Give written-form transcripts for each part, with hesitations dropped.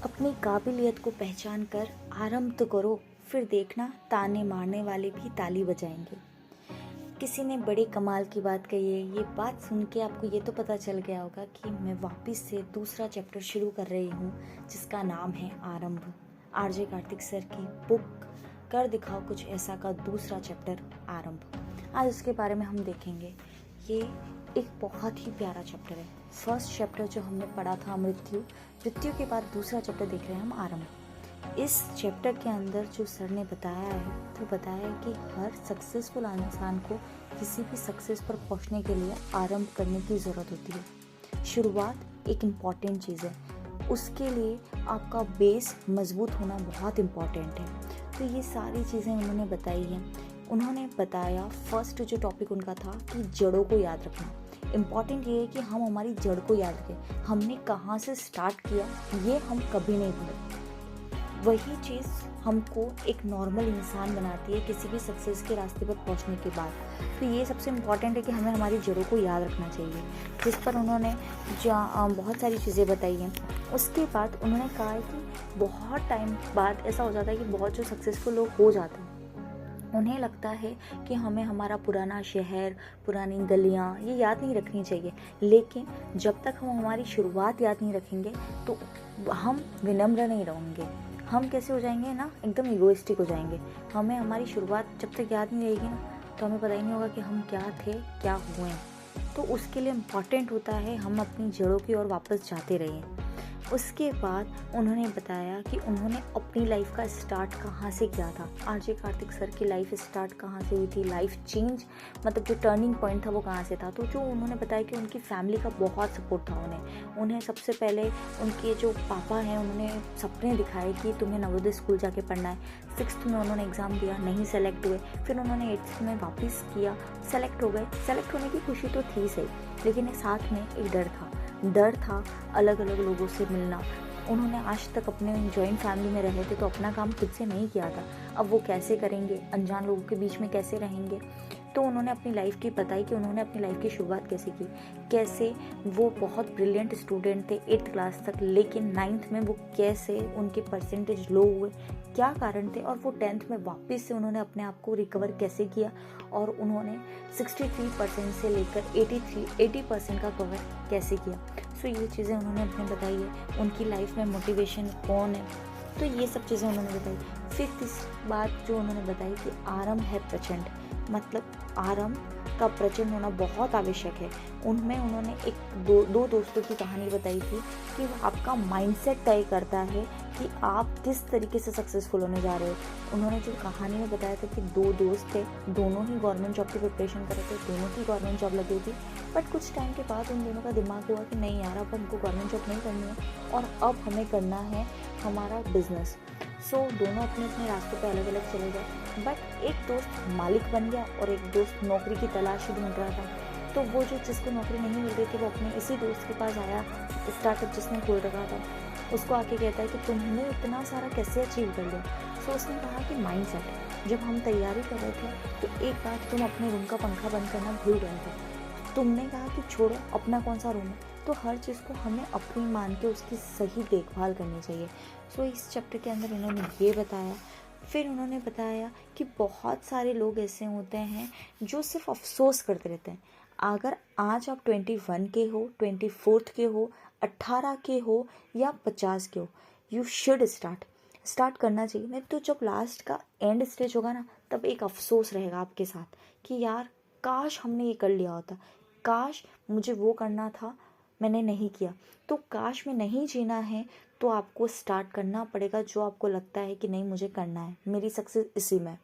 अपनी काबिलियत को पहचान कर आरंभ तो करो, फिर देखना ताने मारने वाले भी ताली बजाएंगे। किसी ने बड़े कमाल की बात कही है। ये बात सुन के आपको ये तो पता चल गया होगा कि मैं वापस से दूसरा चैप्टर शुरू कर रही हूँ, जिसका नाम है आरंभ। आरजे कार्तिक सर की बुक कर दिखाओ कुछ ऐसा का दूसरा चैप्टर आरंभ। आज उसके बारे में हम देखेंगे। ये एक बहुत ही प्यारा चैप्टर है। फर्स्ट चैप्टर जो हमने पढ़ा था मृत्यु, मृत्यु के बाद दूसरा चैप्टर देख रहे हैं हम आरंभ। इस चैप्टर के अंदर जो सर ने बताया है तो बताया है कि हर सक्सेसफुल इंसान को किसी भी सक्सेस पर पहुंचने के लिए आरंभ करने की ज़रूरत होती है। शुरुआत एक इम्पॉर्टेंट चीज़ है, उसके लिए आपका बेस मजबूत होना बहुत इम्पॉर्टेंट है। तो ये सारी चीज़ें उन्होंने बताई हैं। उन्होंने बताया फर्स्ट जो टॉपिक उनका था कि जड़ों को याद रखना। इम्पॉर्टेंट ये है कि हम हमारी जड़ को याद रखें, हमने कहाँ से स्टार्ट किया ये हम कभी नहीं भूलें। वही चीज़ हमको एक नॉर्मल इंसान बनाती है किसी भी सक्सेस के रास्ते पर पहुंचने के बाद। तो ये सबसे इम्पॉर्टेंट है कि हमें हमारी जड़ों को याद रखना चाहिए, जिस पर उन्होंने बहुत सारी चीज़ें बताई हैं। उसके बाद उन्होंने कहा है कि बहुत टाइम बाद ऐसा हो जाता है कि बहुत जो सक्सेसफुल लोग हो जाते हैं उन्हें लगता है कि हमें हमारा पुराना शहर, पुरानी गलियाँ ये याद नहीं रखनी चाहिए। लेकिन जब तक हम हमारी शुरुआत याद नहीं रखेंगे तो हम विनम्र नहीं रहेंगे। हम कैसे हो जाएंगे ना, एकदम इगोइस्टिक हो जाएंगे। हमें हमारी शुरुआत जब तक याद नहीं रहेगी ना तो हमें पता ही नहीं होगा कि हम क्या थे, क्या हुए। तो उसके लिए इम्पॉर्टेंट होता है हम अपनी जड़ों की ओर वापस जाते रहें। उसके बाद उन्होंने बताया कि उन्होंने अपनी लाइफ का स्टार्ट कहाँ से किया था। आरजे कार्तिक सर की लाइफ स्टार्ट कहाँ से हुई थी, लाइफ चेंज मतलब जो टर्निंग पॉइंट था वो कहाँ से था। तो जो उन्होंने बताया कि उनकी फैमिली का बहुत सपोर्ट था उन्हें सबसे पहले उनके जो पापा हैं उन्होंने सपने दिखाए कि तुम्हें नवोदय स्कूल जाके पढ़ना है। 6th में उन्होंने एग्ज़ाम दिया, नहीं सेलेक्ट हुए। फिर उन्होंने 8th में वापस किया, सेलेक्ट हो गए। सेलेक्ट होने की खुशी तो थी सही, लेकिन साथ में एक डर था अलग अलग लोगों से मिलना। उन्होंने आज तक अपने जॉइंट फैमिली में रहे थे तो अपना काम खुद से नहीं किया था। अब वो कैसे करेंगे, अनजान लोगों के बीच में कैसे रहेंगे। तो उन्होंने अपनी लाइफ की बताई कि उन्होंने अपनी लाइफ की शुरुआत कैसे की, कैसे वो बहुत ब्रिलियंट स्टूडेंट थे 8th क्लास तक, लेकिन 9th में वो कैसे उनके परसेंटेज लो हुए, क्या कारण थे, और वो 10th में वापस से उन्होंने अपने आप को रिकवर कैसे किया और उन्होंने 63% से लेकर 80% का कवर कैसे किया। सो ये चीज़ें उन्होंने अपने बताई है। उनकी लाइफ में मोटिवेशन कौन है, तो ये सब चीज़ें उन्होंने बताई। फिर इस बात जो उन्होंने बताई कि आरंभ है प्रचंड, मतलब आरंभ का प्रचंड होना बहुत आवश्यक है। उनमें उन्होंने एक दो दोस्तों की कहानी बताई थी कि आपका माइंडसेट तय करता है कि आप किस तरीके से सक्सेसफुल होने जा रहे हो। उन्होंने जो कहानी में बताया था कि 2 दोस्त थे, दोनों ही गवर्नमेंट जॉब की प्रिपरेशन कर रहे थे, दोनों की गवर्नमेंट जॉब लगी थी। बट कुछ टाइम के बाद उन दोनों का दिमाग हुआ कि नहीं यार, अब हमको गवर्नमेंट जॉब नहीं करनी है और अब हमें करना है हमारा बिजनेस। सो दोनों अपने अपने रास्तों पे अलग अलग चले गए। बट एक दोस्त मालिक बन गया और एक दोस्त नौकरी की तलाश ढूंढ रहा था। तो वो जो जिसको नौकरी नहीं मिल रही थी वो अपने इसी दोस्त के पास आया, स्टार्टअप जिसने खोल रखा था, उसको आके कहता है कि तुमने इतना सारा कैसे अचीव कर लिया। सो उसने कहा कि माइंड सेट। जब हम तैयारी कर रहे थे तो एक बार तुम अपने रूम का पंखा बंद करना भूल गए थे। तुमने कहा कि छोड़ो, अपना कौन सा रूम है। तो हर चीज़ को हमें अपनी मान के उसकी सही देखभाल करनी चाहिए। सो इस चैप्टर के अंदर उन्होंने ये बताया। फिर उन्होंने बताया कि बहुत सारे लोग ऐसे होते हैं जो सिर्फ अफसोस करते रहते हैं। अगर आज आप 21 के हो, 24 के हो, 18 के हो या 50 के हो, यू शुड स्टार्ट करना चाहिए। नहीं तो जब लास्ट का एंड स्टेज होगा ना तब एक अफसोस रहेगा आपके साथ कि यार काश हमने ये कर लिया होता, काश मुझे वो करना था, मैंने नहीं किया। तो काश में नहीं जीना है तो आपको स्टार्ट करना पड़ेगा जो आपको लगता है कि नहीं मुझे करना है, मेरी सक्सेस इसी में।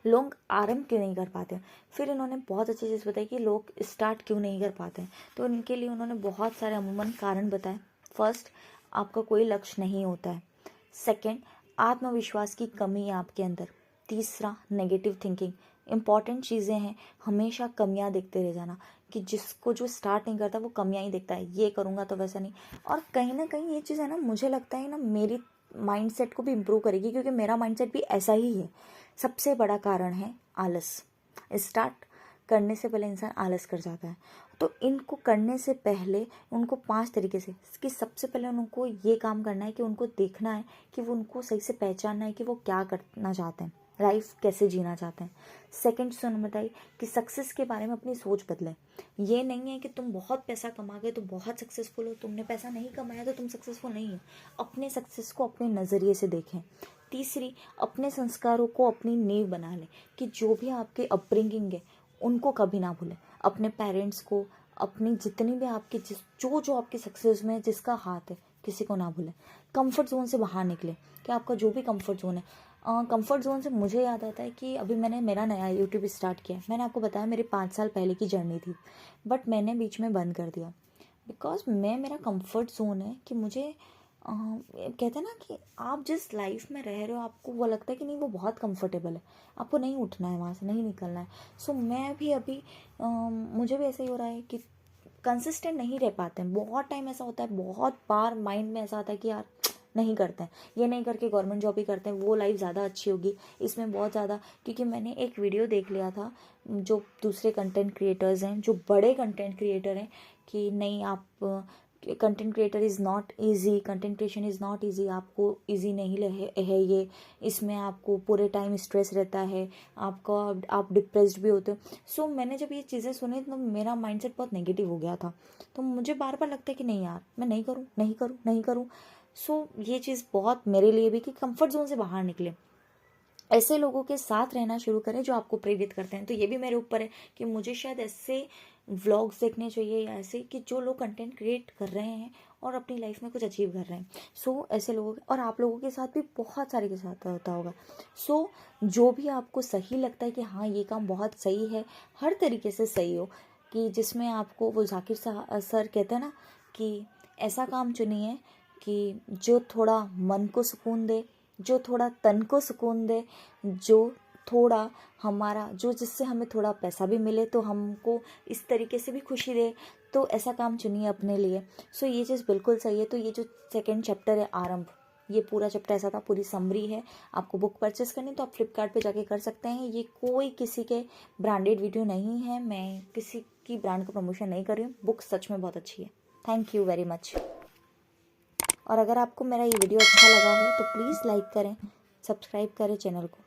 लोग आरंभ क्यों नहीं कर पाते हैं। फिर इन्होंने बहुत अच्छी चीज़ बताई कि लोग स्टार्ट क्यों नहीं कर पाते हैं। तो इनके लिए उन्होंने बहुत सारे अमूमन कारण बताए। फर्स्ट, आपका कोई लक्ष्य नहीं होता है। सेकेंड, आत्मविश्वास की कमी है आपके अंदर। तीसरा, नेगेटिव थिंकिंग। इम्पॉर्टेंट चीज़ें हैं, हमेशा कमियां देखते रह जाना कि जिसको जो स्टार्ट नहीं करता वो कमियां ही देखता है, ये करूँगा तो वैसा नहीं। और कहीं ना कहीं ये चीज़ है ना, मुझे लगता है ना मेरी माइंडसेट को भी इम्प्रूव करेगी, क्योंकि मेरा माइंडसेट भी ऐसा ही है। सबसे बड़ा कारण है आलस। स्टार्ट करने से पहले इंसान आलस कर जाता है। तो इनको करने से पहले उनको 5 तरीके से कि सबसे पहले उनको ये काम करना है कि उनको देखना है कि वो उनको सही से पहचानना है कि वो क्या करना चाहते हैं, लाइफ कैसे जीना चाहते हैं। सेकंड चीज़ उन्होंने बताई कि सक्सेस के बारे में अपनी सोच बदलें। ये नहीं है कि तुम बहुत पैसा कमा गए तो बहुत सक्सेसफुल हो, तुमने पैसा नहीं कमाया तो तुम सक्सेसफुल नहीं हो। अपने सक्सेस को अपने नज़रिए से देखें। तीसरी, अपने संस्कारों को अपनी नींव बना लें कि जो भी आपके अपब्रिंगिंग है उनको कभी ना भूलें। अपने पेरेंट्स को, अपनी जितनी भी आपकी जो आपकी सक्सेस में जिसका हाथ है, किसी को ना भूलें। कंफर्ट जोन से बाहर निकलें कि आपका जो भी कंफर्ट जोन है। कंफर्ट जोन से मुझे याद आता है कि अभी मैंने मेरा नया यूट्यूब स्टार्ट किया है। मैंने आपको बताया मेरी 5 साल पहले की जर्नी थी, बट मैंने बीच में बंद कर दिया बिकॉज मेरा कंफर्ट जोन है कि मुझे कहते हैं ना कि आप जिस लाइफ में रह रहे हो आपको वो लगता है कि नहीं वो बहुत कंफर्टेबल है, आपको नहीं उठना है वहाँ से, नहीं निकलना है। सो मैं भी अभी मुझे भी ऐसा ही हो रहा है कि कंसिस्टेंट नहीं रह पाते हैं। बहुत टाइम ऐसा होता है, बहुत बार माइंड में ऐसा आता है कि यार नहीं करते हैं, ये नहीं करके गवर्नमेंट जॉब ही करते हैं, वो लाइफ ज़्यादा अच्छी होगी, इसमें बहुत ज़्यादा। क्योंकि मैंने एक वीडियो देख लिया था जो दूसरे कंटेंट क्रिएटर्स हैं, जो बड़े कंटेंट क्रिएटर हैं, कि नहीं आप content creator is not easy, content creation is not easy, आपको ईजी नहीं है ये, इसमें आपको पूरे टाइम स्ट्रेस रहता है, आप डिप्रेस्ड भी होते हो। सो मैंने जब ये चीज़ें सुनी तो मेरा माइंडसेट बहुत नेगेटिव हो गया था। तो मुझे बार बार लगता है कि नहीं यार मैं नहीं करूँ, नहीं करूँ, नहीं करूँ। सो ये चीज़ बहुत मेरे लिए भी कि कंफर्ट जोन से बाहर निकले, ऐसे लोगों के साथ रहना शुरू करें जो आपको प्रेरित करते हैं। तो ये भी मेरे ऊपर है कि मुझे शायद ऐसे व्लॉग्स देखने चाहिए या ऐसे कि जो लोग कंटेंट क्रिएट कर रहे हैं और अपनी लाइफ में कुछ अचीव कर रहे हैं। सो ऐसे लोगों और आप लोगों के साथ भी बहुत सारे के साथ होता होगा। सो जो भी आपको सही लगता है कि हाँ ये काम बहुत सही है, हर तरीके से सही हो, कि जिसमें आपको वो जाकिर सर कहते हैं ना कि ऐसा काम चुनिए कि जो थोड़ा मन को सुकून दे, जो थोड़ा तन को सुकून दे, जो थोड़ा हमारा जो जिससे हमें थोड़ा पैसा भी मिले तो हमको इस तरीके से भी खुशी दे। तो ऐसा काम चुनिए अपने लिए। सो ये चीज़ बिल्कुल सही है। तो ये जो सेकंड चैप्टर है आरंभ, ये पूरा चैप्टर ऐसा था, पूरी समरी है। आपको बुक परचेस करनी तो आप फ्लिपकार्ट पे जाके कर सकते हैं। ये कोई किसी के ब्रांडेड वीडियो नहीं है, मैं किसी की ब्रांड का प्रमोशन नहीं कर रही हूँ। बुक सच में बहुत अच्छी है। Thank you very much. और अगर आपको मेरा ये वीडियो अच्छा लगा हो तो प्लीज़ लाइक करें, सब्सक्राइब करें चैनल को।